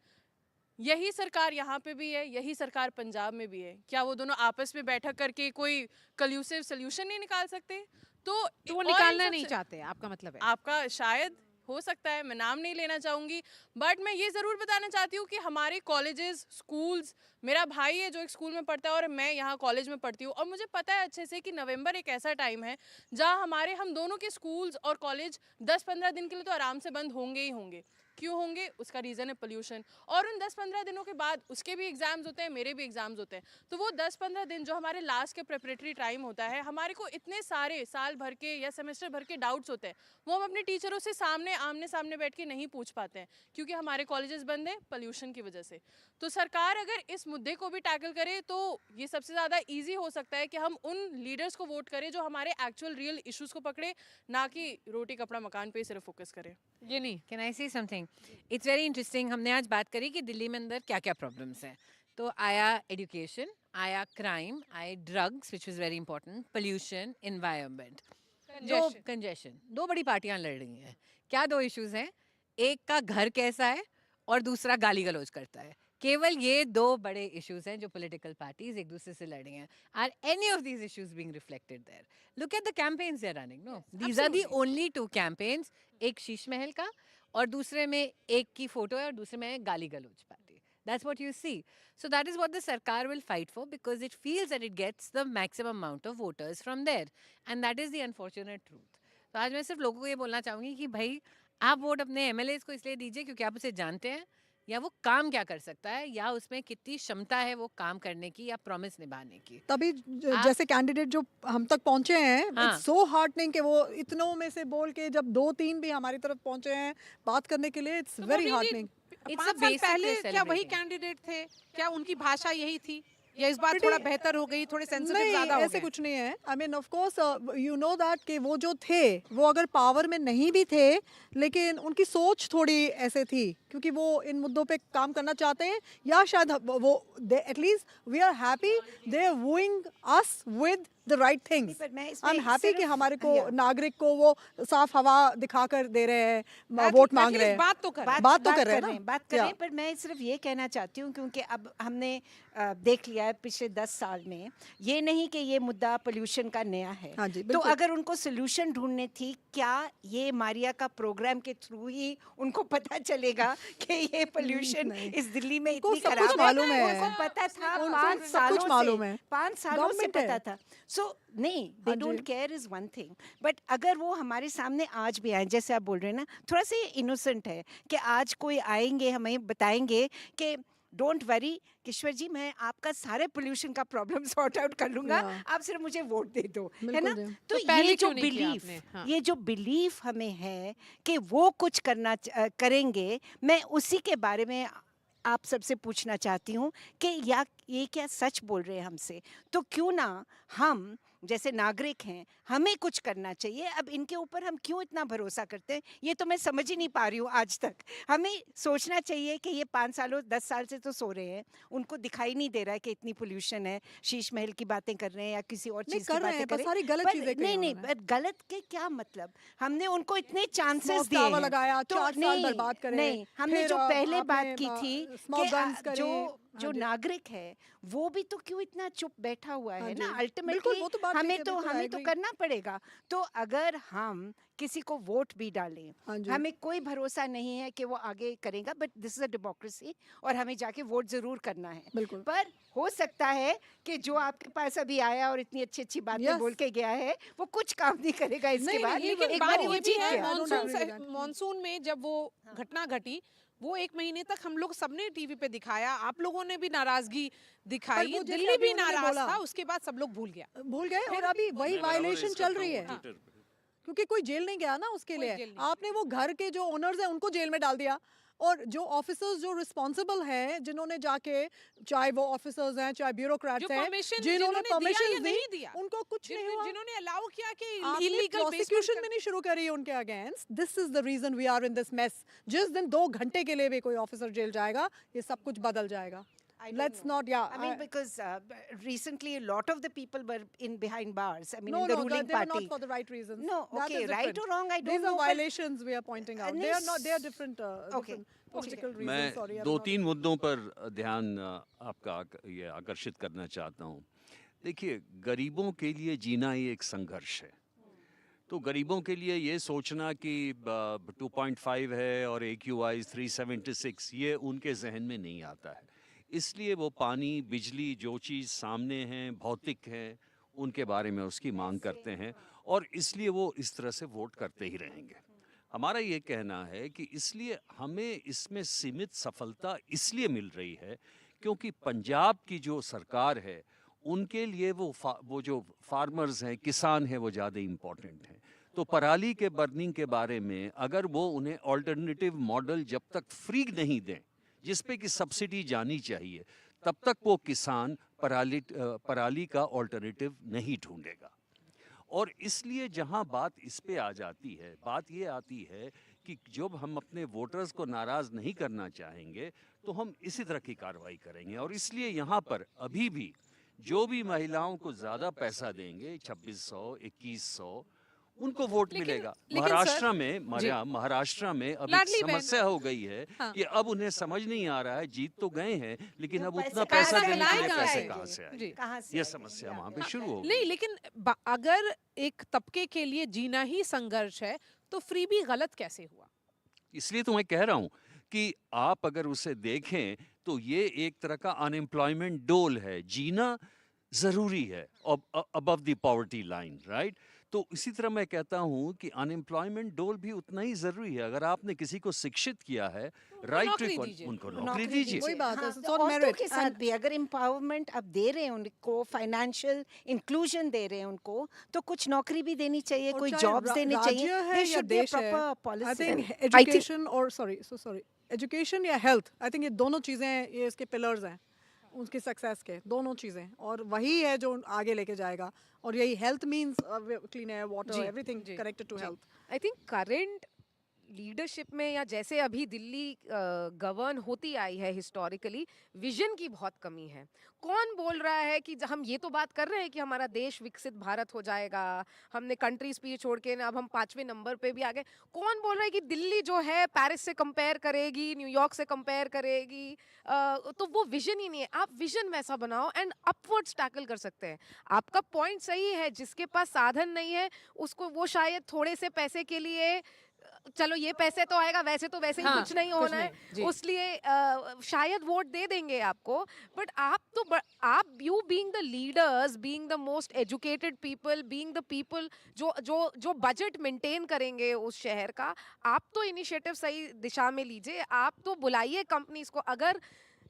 यही सरकार यहाँ पे भी है, यही सरकार पंजाब में भी है। क्या वो दोनों आपस में बैठक करके कोई कल्यूसिव सोल्यूशन नहीं निकाल सकते? तो वो और इन निकालना नहीं सबसे- चाहते, आपका मतलब है? आपका शायद हो सकता है, मैं नाम नहीं लेना चाहूँगी, बट मैं ये ज़रूर बताना चाहती हूँ कि हमारे कॉलेजेस, स्कूल्स, मेरा भाई है जो एक स्कूल में पढ़ता है और मैं यहाँ कॉलेज में पढ़ती हूँ, और मुझे पता है अच्छे से कि नवंबर एक ऐसा टाइम है जहाँ हम दोनों के स्कूल्स और कॉलेज 10-15 दिन के लिए तो आराम से बंद होंगे ही होंगे। क्यों होंगे? उसका रीज़न है पोल्यूशन। और उन 10-15 दिनों के बाद उसके भी एग्ज़ाम्स होते हैं, मेरे भी एग्ज़ाम्स होते हैं। तो वो 10-15 दिन जो हमारे लास्ट के प्रिपरेटरी टाइम होता है, हमारे को इतने सारे साल भर के या सेमेस्टर भर के डाउट्स होते हैं, वो हम अपने टीचरों से आमने सामने बैठ के नहीं पूछ पाते हैं, क्योंकि हमारे कॉलेजेस बंद हैं पोल्यूशन की वजह से। तो सरकार अगर इस मुद्दे को भी टैकल करे तो ये सबसे ज़्यादा ईजी हो सकता है कि हम उन लीडर्स को वोट करें जो हमारे एक्चुअल रियल इश्यूज़ को पकड़े, ना कि रोटी कपड़ा मकान पे सिर्फ फोकस करें। ये नहीं। कैन आई से समथिंग? It's very interesting. हमने आज बात करी कि दिल्ली में अंदर क्या क्या प्रॉब्लम्स हैं। तो आया एजुकेशन, आया क्राइम, आए drugs which is very important, pollution, environment, दो कंजेशन। दो बड़ी पार्टियां लड़ रही हैं। क्या दो इश्यूज हैं? एक का घर कैसा है और दूसरा गाली गलौज करता है। केवल ये दो बड़े इश्यूज हैं जो पॉलिटिकल पार्टीज एक दूसरे से लड़ रही हैं। Are any of these issues being reflected there? Look at the campaigns they are running. No, these are the only 2 campaigns. एक शीश महल का और दूसरे में एक की फोटो है और दूसरे में गाली गलौज party. That's what you see. So that is what the Sarkar will fight for, because it feels that it gets the maximum amount of voters from there. And that is the unfortunate truth. तो आज मैं सिर्फ लोगों को ये बोलना चाहूँगी कि भाई आप वोट अपने MLAs को इसलिए दीजिए क्योंकि आप उसे जानते हैं, या वो काम क्या कर सकता है, या उसमें कितनी क्षमता है वो काम करने की या प्रॉमिस निभाने की। तभी जैसे कैंडिडेट जो हम तक पहुंचे हैं, हाँ। इट्स सो हार्टनिंग कि वो इतनों में से बोल के जब 2-3 भी हमारी तरफ पहुंचे हैं बात करने के लिए, इट्स तो very Modi ji, heartening. 'It's a 5 साल basic पहले we're क्या वही celebrating. कैंडिडेट थे? क्या उनकी भाषा यही थी, या इस बार Pretty- थोड़ा बेहतर हो गई, थोड़े सेंसिटिव नहीं, ज्यादा हो ऐसे गए? कुछ नहीं है। I mean of course you know that कि वो जो थे वो अगर पावर में नहीं भी थे, लेकिन उनकी सोच थोड़ी ऐसे थी क्योंकि वो इन मुद्दों पे काम करना चाहते हैं, या शायद वो at least we are happy they are wooing us with the right things. पर मैं आई एम इसमें हैप्पी कि सिर्फ हमारे को या नागरिक को वो साफ हवा दिखाकर दे रहे हैं, At- वोट मांग at रहे least हैं। बात तो कर रहे हैं। बात तो कर रहे हैं ना। बात कर या। रहे हैं, पर मैं सिर्फ ये कहना चाहती हूँ क्योंकि अब हमने देख लिया है पिछले 10 साल में, ये नहीं कि ये मुद्दा पोल्यूशन का नया है। हाँ जी, तो बिल्कुल। अगर उनको सोल्यूशन ढूंढने थी, क्या ये मारिया का प्रोग्राम के थ्रू ही उनको पता चलेगा कि ये पोल्यूशन नहीं। इस दिल्ली में उनको इतनी सब खराब कुछ मालूम है। उनको पता था उनको 5 सब सालों कुछ मालूम है। 5 सालों से Government है। पता था। सो नहीं, दे हाँ जी। Don't care is one thing, but अगर वो हमारे सामने आज भी आए, जैसे आप बोल रहे हैं ना, थोड़ा सा इनोसेंट है कि आज कोई आएंगे हमें बताएंगे कि डोंट वरी किश्वर जी, मैं आपका सारे पोल्यूशन का प्रॉब्लम सॉर्ट आउट कर लूंगा, या। आप सिर्फ मुझे वोट दे दो, है बिल्कुल ना। जी। तो तो पहले ये जो क्यों नहीं किया बिलीफ, आपने? हाँ। ये जो बिलीफ हमें है कि वो कुछ करेंगे, मैं उसी के बारे में आप सबसे पूछना चाहती हूँ कि या ये क्या सच बोल रहे हैं हमसे? तो क्यों ना हम जैसे नागरिक हैं, हमें कुछ करना चाहिए। अब इनके ऊपर हम क्यों इतना भरोसा करते हैं, ये तो मैं समझ ही नहीं पा रही हूँ आज तक। हमें सोचना चाहिए कि ये 5 सालों 10 साल से तो सो रहे हैं, उनको दिखाई नहीं दे रहा है कि इतनी पोल्यूशन है, शीश महल की बातें कर रहे हैं या किसी और नहीं चीज़ की कर रहे बातें हैं, कर पर रहे सारी गलत पर चीजें कही नहीं उन्होंने। पर गलत के क्या मतलब? हमने उनको इतने चांसेस स्मोक दिए टावर हैं। लगाया, तो 4 साल नहीं, बर्बाद करे। नहीं, हमने फिर जो पहले बात आपने, की थी स्मोक कि गन्स करे। जो हाँ जी। नागरिक है वो भी तो क्यों इतना चुप बैठा हुआ हाँ है जी। ना। बिल्कुल, अल्टीमेटली वो तो बात ठीक हमें है, तो बिल्कुल, I हमें तो agree। करना पड़ेगा। तो अगर हम किसी को वोट भी डालें, हाँ जी। हमें कोई भरोसा नहीं है कि वो आगे करेगा, but this is a democracy और हमें जाके वोट जरूर करना है। बिल्कुल। पर हो सकता है कि जो आपके पास अभी आया और इतनी अच्छी अच्छी बातें Yes। बोल के गया है, वो कुछ काम नहीं करेगा इसके नहीं, बाद। नहीं, लेकिन एक बात बार ये वो भी जीत है, गया। I don't monsoon agree with that। Monsoon में जब वो घटना घटी, वो 1 महीने तक हम लोग सबने टीवी पे दिखाया, आप लोगों ने भी नाराजगी दिखाई, वो जैसे दिल्ली अभी भी उन्होंने नाराज बोला। था, उसके बाद सब लोग भूल गया। भूल गए और अभी वही मैं बराबर वायलेशन इस चल करता रही हूँ है। ट्विटर पे। क्योंकि कोई जेल नहीं गया ना उसके कोई लिए। जेल नहीं आपने वो घर के जो ओनर्स हैं उनको जेल में डाल दिया, और जो ऑफिसर्स जो रिस्पॉन्सिबल हैं, जिन्होंने जाके, चाहे वो ऑफिसर्स हैं चाहे जो ब्यूरोक्रेट्स हैं, परमिशन जिन्होंने दिया परमिशन या दी, नहीं दिया, उनको कुछ नहीं हुआ। जिन्होंने अलाउ किया कि आपने इलीगल प्रोसिक्यूशन भी नहीं शुरू करी है उनके against. This is the reason we are in this mess. जिस दिन 2 घंटे के लिए भी कोई ऑफिसर जेल जाएगा, ये सब कुछ बदल जाएगा। I don't Let's know. not, yeah. I mean, because recently a lot of the people were in behind bars. I mean, No, in the no, ruling they were party. not for the right reasons. No, That okay, is right different. or wrong, I don't These know. are but- violations we are pointing out. नहीं, They are different, Okay, different political reasons. मैं Sorry, I will 2-3 मुद्दों पर ध्यान आपका ये आकर्षित करना चाहता हूँ। देखिए, गरीबों के लिए जीना ही एक संघर्ष है। तो गरीबों के लिए ये सोचना कि 2.5 है और AQI 376, ये उनके जहन में नहीं आता है। इसलिए वो पानी, बिजली, जो चीज़ सामने हैं, भौतिक हैं, उनके बारे में उसकी मांग करते हैं, और इसलिए वो इस तरह से वोट करते ही रहेंगे। हमारा ये कहना है कि इसलिए हमें इसमें सीमित सफलता इसलिए मिल रही है क्योंकि पंजाब की जो सरकार है, उनके लिए वो जो फार्मर्स हैं, किसान हैं, वो ज़्यादा इम्पोर्टेंट हैं। तो पराली के बर्निंग के बारे में अगर वो उन्हें ऑल्टरनेटिव मॉडल जब तक फ्री नहीं दें, जिस पे कि सब्सिडी जानी चाहिए, तब तक वो किसान पराली का ऑल्टरनेटिव नहीं ढूंढेगा। और इसलिए जहां बात इस पे आ जाती है, बात ये आती है कि जब हम अपने वोटर्स को नाराज़ नहीं करना चाहेंगे, तो हम इसी तरह की कार्रवाई करेंगे। और इसलिए यहाँ पर अभी भी जो भी महिलाओं को ज़्यादा पैसा देंगे, 2600, 2100, उनको वोट मिलेगा। लेकिन महाराष्ट्र में महाराष्ट्र में अब एक लाडली बहन- समस्या हो गई है हाँ। कि अब उन्हें समझ नहीं आ रहा है, जीत तो गए हैं, लेकिन अब पैसे उतना कहाँ पैसा से देने के लिए लाएंगे? पैसे आएंगे? कहाँ से आएंगे? जी। कहाँ से ये आएंगे? समस्या या- वहाँ पे शुरू हो नहीं, गई। लेकिन अगर एक तबके के लिए जीना ही संघर्ष है, तो फ्री भी गलत कैसे हुआ? इसलिए तो मैं कह रहा हूँ कि आप अगर उसे देखें तो ये एक तरह का अनएम्प्लॉयमेंट डोल है। जीना ज़रूरी है above the poverty line, right? तो इसी तरह मैं कहता हूँ कि अनएम्प्लॉयमेंट डोल भी उतना ही ज़रूरी है। अगर आपने किसी को शिक्षित किया है, राइट नौकरी टू, दीजिए। उनको नौकरी नौकरी दीजिए। वही बात है, हाँ, it's तो on औरतों merit के साथ and- भी अगर एम्पावरमेंट अब दे रहे हैं उनको, फाइनेंशियल इंक्लूजन दे रहे हैं उनको, तो कुछ नौकरी भी देनी चाहिए, और कोई चाहे जॉब्स देनी चाहिए। राज्य है There या should be a देश है, proper I policy. think I think- education और सॉरी एजुकेशन या हेल्थ, आई थिंक ये दोनों चीज़ें, ये इसके पिलर्स हैं उसकी सक्सेस के, दोनों चीज़ें, और वही है जो आगे लेके जाएगा। और यही health means clean air, water, जी, एवरीथिंग जी, कनेक्टेड टू जी। Health. I think current leadership में या जैसे अभी दिल्ली गवर्न होती आई है हिस्टोरिकली, विजन की बहुत कमी है। कौन बोल रहा है कि हम ये तो बात कर रहे हैं कि हमारा देश विकसित भारत हो जाएगा, हमने कंट्री स्पीच छोड़ के अब हम 5वें नंबर पे भी आ गए। कौन बोल रहा है कि दिल्ली जो है पेरिस से कंपेयर करेगी, न्यूयॉर्क से कंपेयर करेगी? तो वो विजन ही नहीं है। आप विजन वैसा बनाओ एंड अपवर्ड्स टैकल कर सकते हैं। आपका पॉइंट सही है, जिसके पास साधन नहीं है उसको वो शायद थोड़े से पैसे के लिए चलो ये पैसे तो आएगा, वैसे तो वैसे ही हाँ, कुछ नहीं कुछ होना नहीं, है, जी। उसलिए शायद वोट दे देंगे आपको। बट आप you being the leaders, being the most educated people, being the people जो बजट मेंटेन करेंगे उस शहर का, आप तो इनिशिएटिव सही दिशा में लीजिए। आप तो बुलाइए कंपनीज को। अगर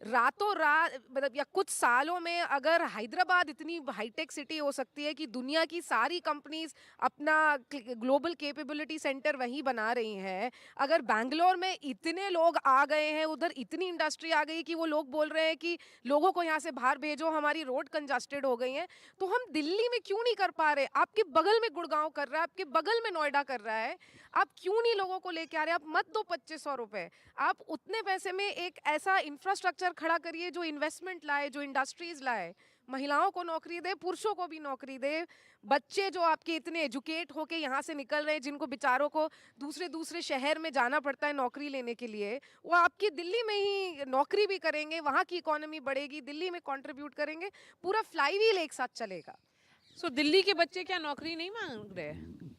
रातों रात मतलब या कुछ सालों में अगर हैदराबाद इतनी हाईटेक सिटी हो सकती है कि दुनिया की सारी कंपनीज अपना ग्लोबल कैपेबिलिटी सेंटर वहीं बना रही हैं, अगर बैंगलोर में इतने लोग आ गए हैं, उधर इतनी इंडस्ट्री आ गई कि वो लोग बोल रहे हैं कि लोगों को यहाँ से बाहर भेजो, हमारी रोड कंजस्टेड हो गई हैं, तो हम दिल्ली में क्यों नहीं कर पा रहे? आपके बगल में गुड़गांव कर रहा है, आपके बगल में नोएडा कर रहा है, आप क्यों नहीं लोगों को लेके आ रहे? आप मत दो 2500 रुपए, आप उतने पैसे में एक ऐसा इंफ्रास्ट्रक्चर खड़ा करिए जो इन्वेस्टमेंट लाए, जो इंडस्ट्रीज लाए, महिलाओं को नौकरी दे, पुरुषों को भी नौकरी दे। बच्चे जो आपके इतने एजुकेट होके यहाँ से निकल रहे हैं, जिनको बेचारों को दूसरे दूसरे शहर में जाना पड़ता है नौकरी लेने के लिए, वो आपकी दिल्ली में ही नौकरी भी करेंगे, वहाँ की इकोनॉमी बढ़ेगी, दिल्ली में कंट्रीब्यूट करेंगे, पूरा फ्लाईव्हील एक साथ चलेगा। सो दिल्ली के बच्चे क्या नौकरी नहीं मांग रहे हैं?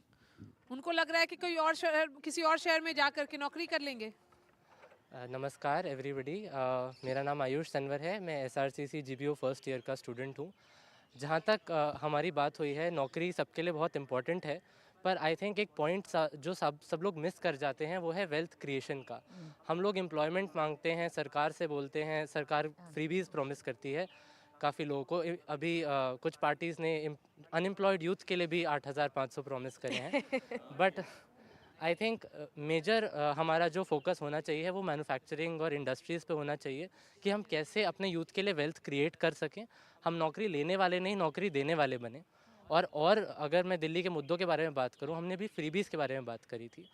उनको लग रहा है कि कोई और शहर, किसी और शहर में जा करके नौकरी कर लेंगे। नमस्कार एवरीबॉडी, मेरा नाम आयुष तनवर है। मैं एसआरसीसी जीबीओ फर्स्ट ईयर का स्टूडेंट हूँ। जहाँ तक हमारी बात हुई है, नौकरी सबके लिए बहुत इम्पॉर्टेंट है, पर आई थिंक एक पॉइंट जो सब लोग मिस कर जाते हैं वो है वेल्थ क्रिएशन का। हम लोग एम्प्लॉयमेंट मांगते हैं, सरकार से बोलते हैं, सरकार फ्रीबीज़ प्रॉमिस करती है काफ़ी लोगों को। अभी कुछ पार्टीज़ ने अनएम्प्लॉयड यूथ के लिए भी 8500 प्रॉमिस करे हैं। बट आई थिंक मेजर हमारा जो फोकस होना चाहिए है वो मैन्युफैक्चरिंग और इंडस्ट्रीज़ पे होना चाहिए कि हम कैसे अपने यूथ के लिए वेल्थ क्रिएट कर सकें। हम नौकरी लेने वाले नहीं, नौकरी देने वाले बने। और अगर मैं दिल्ली के मुद्दों के बारे में बात करूं, हमने भी फ्रीबीज़ के बारे में बात करी थी।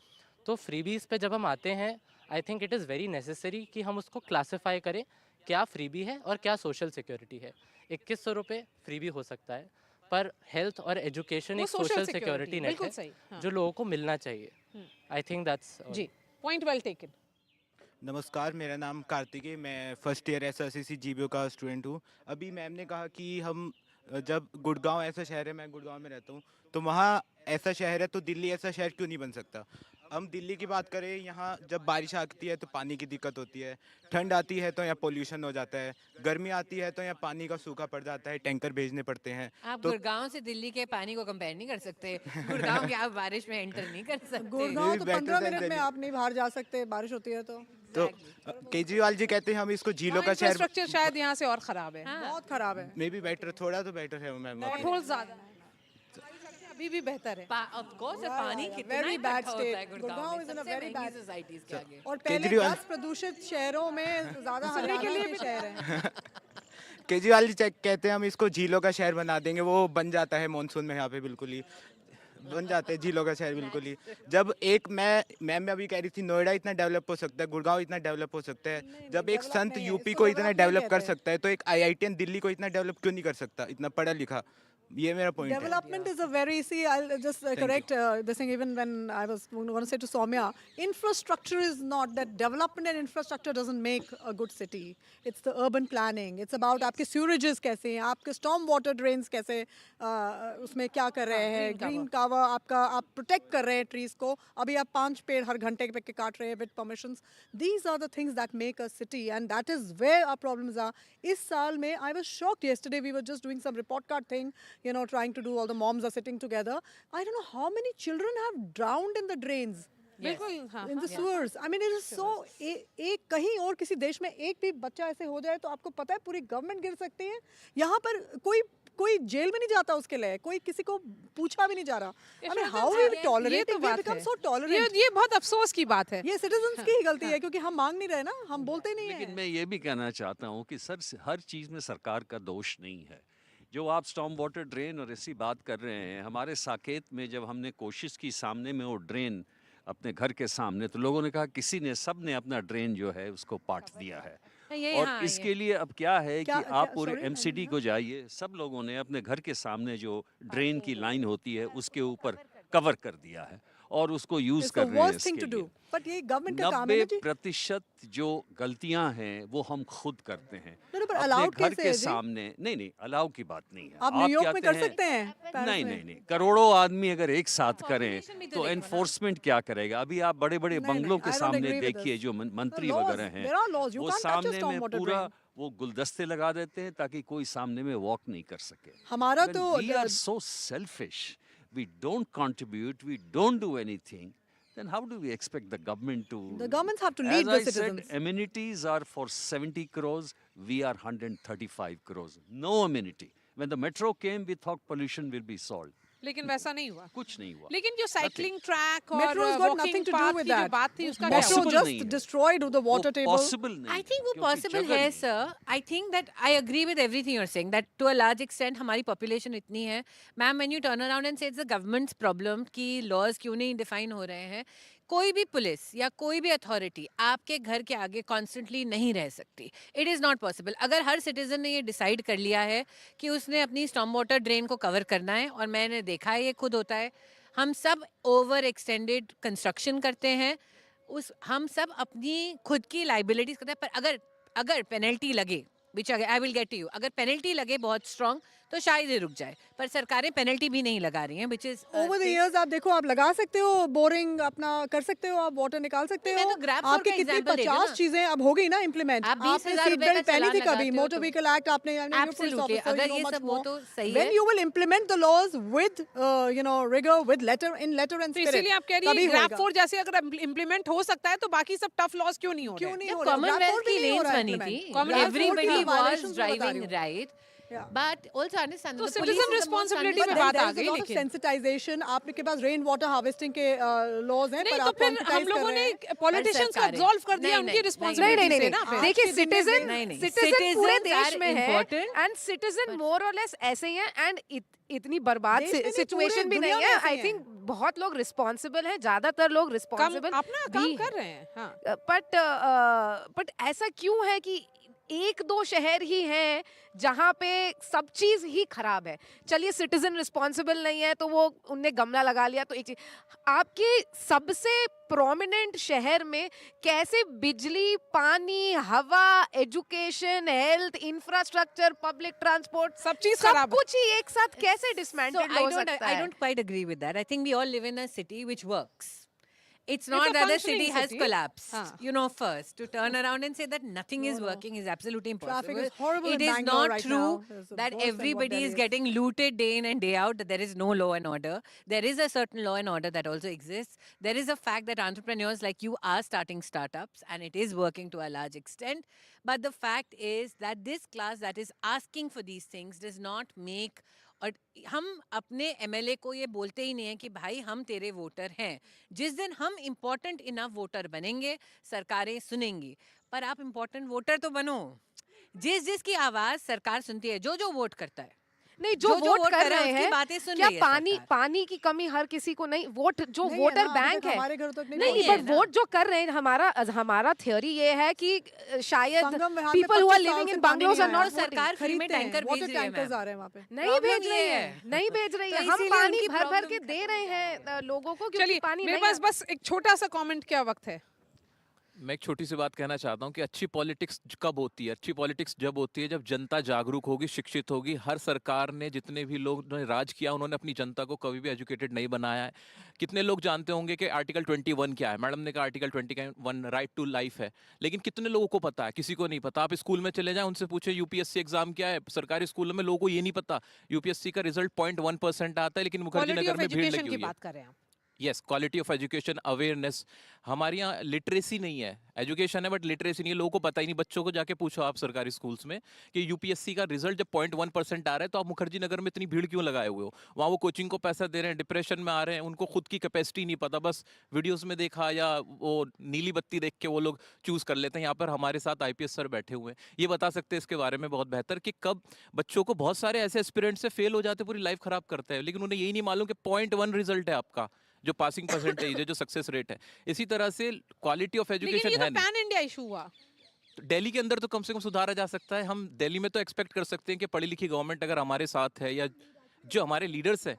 तो फ्रीबीज़ पे जब हम आते हैं, I think it is very necessary कि हम उसको क्लासिफाई करें, क्या फ्रीबी है और क्या सोशल सिक्योरिटी है। 2100 रुपये फ्रीबी हो सकता है, पर हेल्थ और एजुकेशन वो एक social social security, security net बिल्कुल है सही, हाँ। जो लोगों को मिलना चाहिए। आई थिंक दैट्स जी, पॉइंट वेल टेकन। नमस्कार, मेरा नाम कार्तिक है। मैं फर्स्ट ईयर एसआरसीसी जीबीओ का स्टूडेंट हूँ। अभी मैम ने कहा कि हम जब गुड़गांव ऐसा शहर है, मैं गुड़गांव में रहता हूँ, तो वहाँ ऐसा शहर है तो दिल्ली ऐसा शहर क्यों नहीं बन सकता। हम दिल्ली की बात करें, यहाँ जब बारिश आती है तो पानी की दिक्कत होती है, ठंड आती है तो यहाँ पोल्यूशन हो जाता है, गर्मी आती है तो यहाँ पानी का सूखा पड़ जाता है, टैंकर भेजने पड़ते हैं। आप तो गुड़गांव से दिल्ली के पानी को कंपेयर नहीं कर सकते। गुड़गांव के आप बारिश में एंटर नहीं कर सकते। गुड़गांव तो better 15 than मिनट में Delhi. आप नहीं बाहर जा सकते, बारिश होती है तो केजरीवाल जी कहते हैं हम इसको झीलों का शहर, इंफ्रास्ट्रक्चर शायद यहाँ से और खराब है, बहुत खराब है। मे बी बेटर, थोड़ा तो बेटर है मैम। बहुत ज्यादा है। अभी भी बेहतर है। ऑफ कोर्स पानी कितना very bad इकट्ठा होता है state. गुड़गांव गुड़गांव में, is in a सबसे very महंगी bad- सोसाइटीज के आगे। और पहले केजरीवाल- 10 प्रदूषित शहरों में ज्यादा हरियाणा के शहर हैं। केजरीवाल जी कहते हैं हम इसको झीलों का शहर बना देंगे, वो बन जाता है मॉनसून में यहाँ पे, बिल्कुल ही बन जाते हैं झीलों का शहर बिल्कुल ही। जब एक मैम अभी कह रही थी नोएडा इतना डेवलप हो सकता है, गुड़गांव इतना डेवलप हो सकता है, जब एक develop संत नहीं है, यूपी इसको को इतना develop नहीं डेवलप कर कहते। सकता है, तो एक आईआईटीएन दिल्ली को इतना डेवलप क्यों नहीं कर सकता, इतना पढ़ा लिखा। ये मेरा पॉइंट है। Development is a very, see, I'll just correct this thing. Even when I was going to say to Soumya, infrastructure is not that. Development and infrastructure doesn't make a good city. It's the urban planning. It's about आपके sewages कैसे हैं, आपके storm water drains कैसे, उसमें क्या कर रहे हैं, green cover आपका, आप protect कर रहे हैं trees को। अभी आप 5 पेड़ हर घंटे पे काट रहे हैं with permissions. These are the things that make a city, and that is where our problems are. इस साल में I was shocked. Yesterday we were just doing some report card thing, you know, trying to do, all the moms are sitting together. I don't know how many children have drowned in the drains. बिल्कुल, हाँ, In the हाँ। sewers. I mean, it is so. एक कहीं और किसी देश में एक भी बच्चा ऐसे हो जाए तो आपको पता है पूरी गवर्नमेंट गिर सकती है। यहाँ पर कोई जेल में नहीं जाता उसके लिए, कोई किसी को पूछा भी नहीं जा रहा। I mean, how we tolerate? We have become so tolerant. ये बहुत अफसोस की बात है। ये citizens की ही गलती है, क्योंकि हम मांग नहीं रहे ना, हम बोलते नहीं लेकिन हैं। मैं ये भी कहना चाहता हूँ कि सर हर चीज़ में सरकार का दोष नहीं है। जो आप स्टॉर्म वाटर ड्रेन और ऐसी बात कर रहे हैं, हमारे साकेत में जब हमने कोशिश की सामने में वो ड्रेन अपने घर के सामने, तो लोगों ने कहा किसी ने, सब ने अपना ड्रेन जो है उसको पाट दिया है। और हाँ, इसके लिए अब क्या है कि क्या आप पूरे सॉरी एमसीडी को जाइए, सब लोगों ने अपने घर के सामने जो ड्रेन की लाइन होती है उसके ऊपर कवर कर दिया है और उसको यूज इट्स द कर रहे हैं वर्स्ट थिंग टू इसके डू, लिए। बट ये गवर्नमेंट का काम है ना जी। 90% जो गलतियां हैं वो हम खुद करते हैं नहीं, पर अपने अलाउड घर कैसे के है जी? सामने। नहीं, अलाउ की बात नहीं है। आप न्यूयॉर्क में कहते कर हैं, सकते हैं, पेरिस नहीं में। नहीं नहीं, करोड़ों आदमी अगर एक साथ करें population भी तो तो देखो ना। एनफोर्समेंट क्या करेगा? अभी आप बड़े बड़े नहीं, बंगलों नहीं, के I don't सामने agree with देखिए this. जो मंत्री laws, वगैरह हैं, there are laws. You वो can't touch a सामने में stormwater पूरा drain. वो गुलदस्ते लगा देते हैं ताकि कोई सामने में वॉक नहीं कर सके। हमारा When तो we are so selfish, we don't contribute, we don't do anything, then how do we expect the government to? the governments have to lead As the I citizens. said, amenities are for 70 crores, we are 135 crores. No amenity. When the metro came, we thought pollution will be solved. लेकिन वैसा नहीं हुआ। कुछ नहीं हुआ। लेकिन जो साइकिलिंग ट्रैक और Metro's got walking nothing to do path with की जो that. बात थी उसका क्या Metro हुआ? Possible just नहीं है। destroyed the water table. Possible नहीं I है, think वो क्योंकि पॉसिबल जगह है नहीं sir. I think that I agree with everything you are saying that to a large extent हमारी पॉपुलेशन इतनी है। Ma'am when you turn around and say it's the government's problem कि लॉज क्यों नहीं डिफाइन हो रहे हैं, कोई भी पुलिस या कोई भी अथॉरिटी आपके घर के आगे कॉन्स्टेंटली नहीं रह सकती। It is not possible. अगर हर सिटीजन ने ये डिसाइड कर लिया है कि उसने अपनी स्टॉर्म वाटर ड्रेन को कवर करना है, और मैंने देखा है ये खुद होता है, हम सब ओवर एक्सटेंडेड कंस्ट्रक्शन करते हैं, हम सब अपनी खुद की लाइबिलिटीज करते हैं। पर अगर पेनल्टी लगे, विच आई विल गेट यू, अगर पेनल्टी लगे बहुत स्ट्रॉन्ग तो शायद ये रुक जाए, पर सरकारें पेनल्टी भी नहीं लगा रही हैं, which is over the years आप देखो, आप लगा सकते हो बोरिंग अपना कर सकते हो, आप वाटर निकाल सकते मैं हो। तो grab for आपकी का कितनी example दे रही हूँ 50 ना। चीजें अब हो गई ना इम्प्लीमेंट। आप 20,000 सीट रुपए का बेल्ट पहनी थी चालान कभी, लगाते हो मोटर तो- व्हीकल एक्ट आपने Absolutely, अगर ये सब हो तो सही when है। you will implement the laws with rigor, with letter and तो spirit, इसीलिए आप कह रही तभी है ग्रैब होएगा। फोर जैसे अगर इम्प्लीमेंट हो सकता है तो बाकी सब टफ लॉज क्यों नहीं हो रहे? क्यों नहीं जब हो रहा? कॉमनवेल्थ Bradford की भी नहीं हो लेन्स रहा बनी implement. थी, Commonwealth एवरीबडी की वाज violations मैं बता रही ड्राइविंग हूँ। Right, Yeah. But also understand तो citizen responsibility पे But बात then आ there is गई a lot of लेकिन। sensitization. आपके पास रेन वाटर हार्वेस्टिंग के लॉज हैं, नहीं पर तो आप फिर हम concretize कर लोगों रहे ने हैं। पॉलिटिशियंस को सरकारें। अब्सॉल्व कर दिया नहीं, उनकी नहीं, रिस्पांसिबिलिटी नहीं से नहीं ना फिर। देखिए, आज के दिन में सिटीजन नहीं, नहीं, सिटीजन पूरे citizens देश are में है, important, एंड सिटीजन मोर और लेस ऐसे ही हैं, एंड इतनी बर्बाद देश में नहीं, सिचुएशन पूरे भी नहीं दुनिया है। में ऐसे आई ही थिंक बहुत लोग रिस्पॉन्सिबल हैं, ज्यादातर लोग कम रिस्पॉन्सिबल अपना काम कर रहे हैं। हाँ। बट ऐसा क्यों है कि एक दो शहर ही हैं जहाँ पे सब चीज ही खराब है? चलिए, सिटीजन रिस्पॉन्सिबल नहीं है तो वो उनने गमला लगा लिया, तो एक चीज, आपके सबसे प्रोमिनेंट शहर में कैसे बिजली, पानी, हवा, education, health, infrastructure, public transport, सब चीज सब खराब है। कुछ ही एक साथ कैसे So डिसमेंटल I हो don't, सकता I है? don't quite agree with that. I think we all live in a city which works. It's It's not a that the functioning city has city. collapsed. हाँ. You know, first to turn around and say that nothing is No, no. working is absolutely Traffic impossible. is horrible It in is Bangalore not right true now. It's that worse than what everybody Delhi is is. getting looted day in and day out. That there is no law and order. There is a certain law and order that also exists. There is a fact that entrepreneurs like you are starting startups, and it is working to a large extent. But the fact is that this class that is asking for these things does not make, और हम अपने एमएलए को ये बोलते ही नहीं है कि भाई हम तेरे वोटर हैं। जिस दिन हम इम्पोर्टेंट इनफ वोटर बनेंगे, सरकारें सुनेंगी, पर आप इम्पोर्टेंट वोटर तो बनो। जिसकी आवाज सरकार सुनती है, जो वोट करता है, नहीं, जो जो वोट वोट कर कर रहा है रहे उसकी हैं, बातें सुन क्या रही है पानी सरकार। पानी की कमी हर किसी को नहीं, वोट जो नहीं है वोटर ना, अभी बैंक तक है, हमारे घरों तक नहीं, नहीं पहुंची है पर ना। वोट जो कर रहे हैं, हमारा थ्योरी ये है कि शायद संगम विहार में पीपल हु आर 25 साल लिविंग से इन पानी बंगलोज आर नहीं आया। नॉट सरकार फ्री में खरीदते हैं, टैंकर water भेज रही है tankers मैम। आ रहे हैं वहाँ पे। नहीं Problem भेज रही ये है, है। नहीं भेज रही तो है। हम इसीलिए पानी उनकी भर भर problem के खत्म दे हो रहे हैं लोगों को, क्योंकि चलिए पानी मेरे नहीं पास है। बस एक छोटा सा कमेंट, क्या वक्त है? मैं एक छोटी सी बात कहना चाहता हूँ कि अच्छी पॉलिटिक्स कब होती है? अच्छी पॉलिटिक्स जब होती है जब जनता जागरूक होगी, शिक्षित होगी। हर सरकार ने, जितने भी लोग ने राज किया, उन्होंने अपनी जनता को कभी भी एजुकेटेड नहीं बनाया है। कितने लोग जानते होंगे कि आर्टिकल 21 क्या है? मैडम ने कहा आर्टिकल 21 राइट टू लाइफ है, लेकिन कितने लोगों को पता है? किसी को नहीं पता। आप स्कूल में चले जाएं, उनसे पूछे यूपीएससी एग्जाम क्या है, सरकारी स्कूलों में लोगों को ये नहीं पता। यूपीएससी का रिजल्ट 0.1% आता है, लेकिन मुखर्जी क्वालिटी नगर ऑफ में भीड़ एजुकेशन लगी की हुई है। बात कर रहे हैं आप। Yes, quality of education, awareness. हमारे यहाँ लिटरेसी नहीं है, एजुकेशन है बट लिटरेसी नहीं है। लोगों को पता ही नहीं। बच्चों को जाके पूछो आप सरकारी स्कूल्स में कि यूपीएससी का रिजल्ट जब 0.1% आ रहा है तो आप मुखर्जी नगर में इतनी भीड़ क्यों लगाए हुए हो? वहाँ वो कोचिंग को पैसा दे रहे हैं, डिप्रेशन में आ रहे हैं, उनको खुद की कैपेसिटी नहीं पता, बस वीडियोस में देखा या वो नीली बत्ती देख के वो लोग चूज कर लेते हैं। यहाँ पर हमारे साथ आईपीएस सर बैठे हुए हैं, ये बता सकते हैं इसके बारे में बहुत बेहतर कि कब बच्चों को, बहुत सारे ऐसे एस्पिरेंट से फेल हो जाते, पूरी लाइफ खराब करते हैं, लेकिन उन्हें यही नहीं मालूम कि 0.1 रिजल्ट है आपका, जो पासिंग परसेंटेज है, जो सक्सेस रेट है। इसी तरह से क्वालिटी ऑफ लेकिन एजुकेशन ये है तो नहीं। पैन इंडिया इशू हुआ। तो दिल्ली के अंदर तो कम से कम सुधारा जा सकता है। हम दिल्ली में तो एक्सपेक्ट कर सकते हैं कि पढ़ी लिखी गवर्नमेंट अगर हमारे साथ है, या जो हमारे लीडर्स है,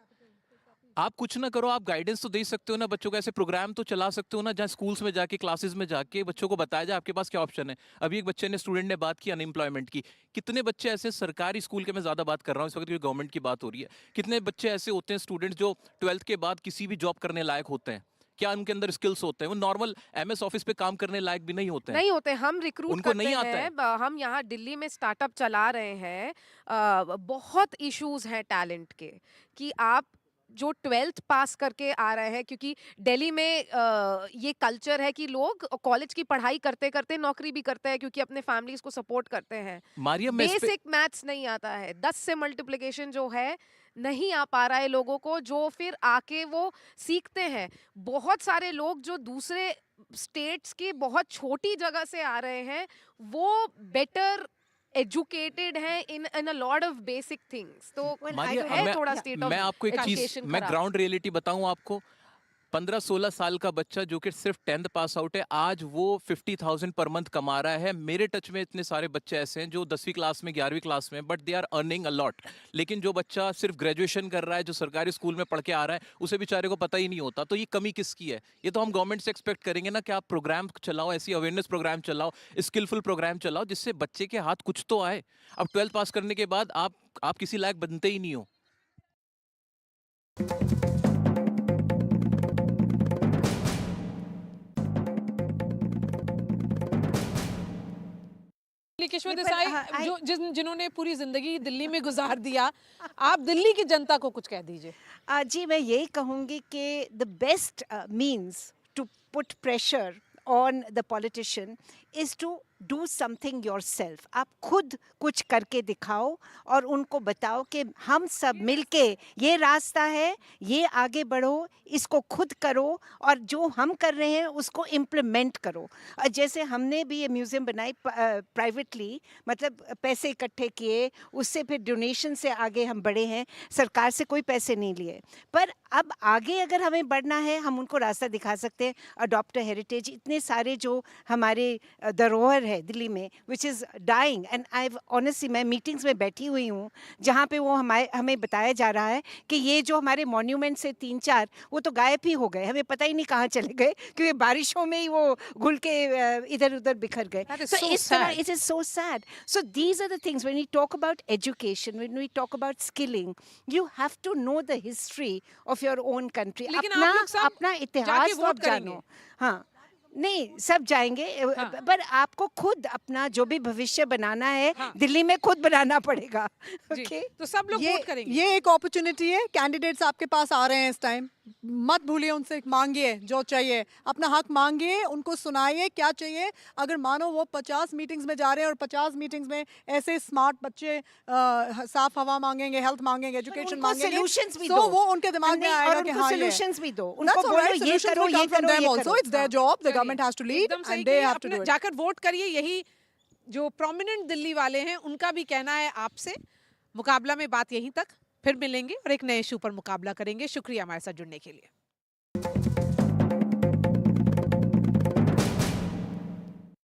आप कुछ ना करो, आप गाइडेंस तो दे सकते हो ना बच्चों को, ऐसे प्रोग्राम तो चला सकते हो ना, जहाँ स्कूल्स में जाके, क्लासेस में जाके बच्चों को बताया जाए आपके पास क्या ऑप्शन है। अभी एक बच्चे ने, स्टूडेंट ने बात की अनएम्प्लॉयमेंट की। कितने बच्चे ऐसे सरकारी स्कूल के, मैं ज़्यादा बात कर रहा हूँ इस वक्त क्योंकि गवर्नमेंट की बात हो रही है, कितने बच्चे ऐसे होते हैं स्टूडेंट जो 12th के बाद किसी भी जॉब करने लायक होते हैं? क्या उनके अंदर स्किल्स होते हैं? वो नॉर्मल एमएस ऑफिस पे काम करने लायक भी नहीं होते हैं। नहीं होते। हम रिक्रूट उनको करते नहीं आता है। हैं, हम यहाँ दिल्ली में स्टार्टअप चला रहे हैं। बहुत इश्यूज हैं टैलेंट के, कि आप जो 12th पास करके आ रहे हैं, क्योंकि दिल्ली में ये कल्चर है कि लोग कॉलेज की पढ़ाई करते करते नौकरी भी करते हैं, क्योंकि अपने फैमिलीज को सपोर्ट करते हैं। मारियम, मैं इस पे बेसिक मैथ्स नहीं आता है, 10 से मल्टीप्लिकेशन जो है नहीं आ पा रहा है लोगों को, जो फिर आके वो सीखते हैं। बहुत सारे लोग जो दूसरे स्टेट्स की बहुत छोटी जगह से आ रहे हैं, वो बेटर एजुकेटेड हैं in in a lot of basic things. तो मारिया, है थोड़ा स्टेट ऑफ मैं आपको एक चीज, एजुकेशन मैं खराब। ग्राउंड रियलिटी बताऊं आपको। 15-16 साल का बच्चा जो कि सिर्फ 10th पास आउट है, आज वो 50,000 पर मंथ कमा रहा है। मेरे टच में इतने सारे बच्चे ऐसे हैं जो 10वीं क्लास में, 11वीं क्लास में, but they are earning a lot. लेकिन जो बच्चा सिर्फ ग्रेजुएशन कर रहा है, जो सरकारी स्कूल में पढ़ के आ रहा है, उसे बेचारे को पता ही नहीं होता। तो ये कमी किसकी है? ये तो हम गवर्नमेंट से एक्सपेक्ट करेंगे ना कि आप प्रोग्राम चलाओ, ऐसी अवेयरनेस प्रोग्राम चलाओ, स्किलफुल प्रोग्राम चलाओ, जिससे बच्चे के हाथ कुछ तो आए। अब 12th पास करने के बाद आप किसी लायक बनते ही नहीं हो। किशोर नहीं, पर देसाई, हाँ, जो जिन्होंने पूरी जिंदगी दिल्ली में गुजार दिया, आप दिल्ली की जनता को कुछ कह दीजिए। जी मैं यही कहूँगी कि the best means to put pressure on the politician is to do something yourself. आप खुद कुछ करके दिखाओ और उनको बताओ कि हम सब मिलके ये रास्ता है, ये आगे बढ़ो, इसको खुद करो और जो हम कर रहे हैं उसको इम्प्लीमेंट करो। और जैसे हमने भी ये म्यूज़ियम बनाई प्राइवेटली, मतलब पैसे इकट्ठे किए, उससे फिर डोनेशन से आगे हम बढ़े हैं, सरकार से कोई पैसे नहीं लिए। पर अब आगे अगर हमें बढ़ना है, हम उनको रास्ता दिखा सकते हैं। अडॉप्ट हेरिटेज, इतने सारे जो हमारे धरोहर है दिल्ली में, which is dying. And I honestly, मैं मीटिंग्स में बैठी हुई हूँ जहाँ पे वो हमें बताया जा रहा है कि ये जो हमारे मॉन्यूमेंट से 3-4 वो तो गायब ही हो गए, हमें पता ही नहीं कहाँ चले गए, क्योंकि बारिशों में ही वो घुल के इधर उधर बिखर गए। That is तो so इस तरह sad. it is so sad. So these are the things, when we talk about education, when we talk about skilling, you have to know the history of your own country. लेकिन अपना आप लोग सब अपना जाके इतिहास तो वोट आप जानो। करेंगे। हाँ, नहीं सब जाएंगे, हाँ। पर आपको खुद अपना जो भी भविष्य बनाना है, हाँ। दिल्ली में खुद बनाना पड़ेगा। जी, ओके, तो सब लोग वोट करेंगे। ये एक अपॉर्चुनिटी है, कैंडिडेट्स आपके पास आ रहे हैं इस टाइम, मत भूलिए उनसे मांगिए जो चाहिए, अपना हक मांगिए, उनको सुनाइए क्या चाहिए। अगर मानो वो 50 मीटिंग्स में जा रहे हैं और 50 मीटिंग्स में ऐसे स्मार्ट बच्चे साफ हवा मांगेंगे, हेल्थ मांगेंगे, एजुकेशन उनको मांगेंगे, सॉल्यूशंस भी तो दो। वो उनके दिमाग में नहीं, आएगा और कि उनको हाँ ये सॉल्यूशंस भी दो, That's उनको all बोलो right, ये solutions करो, will ये come from करो, them ये also. करो। It's their हाँ। job. The चलिए, government has to lead एकदम सही and they कहिए, have to अपने do it. जाकर वोट करिए। यही जो प्रोमिनेंट दिल्ली वाले हैं उनका भी कहना है आपसे। मुकाबला में बात यहीं तक, फिर मिलेंगे और एक नए इशू पर मुकाबला करेंगे। शुक्रिया हमारे साथ जुड़ने के लिए।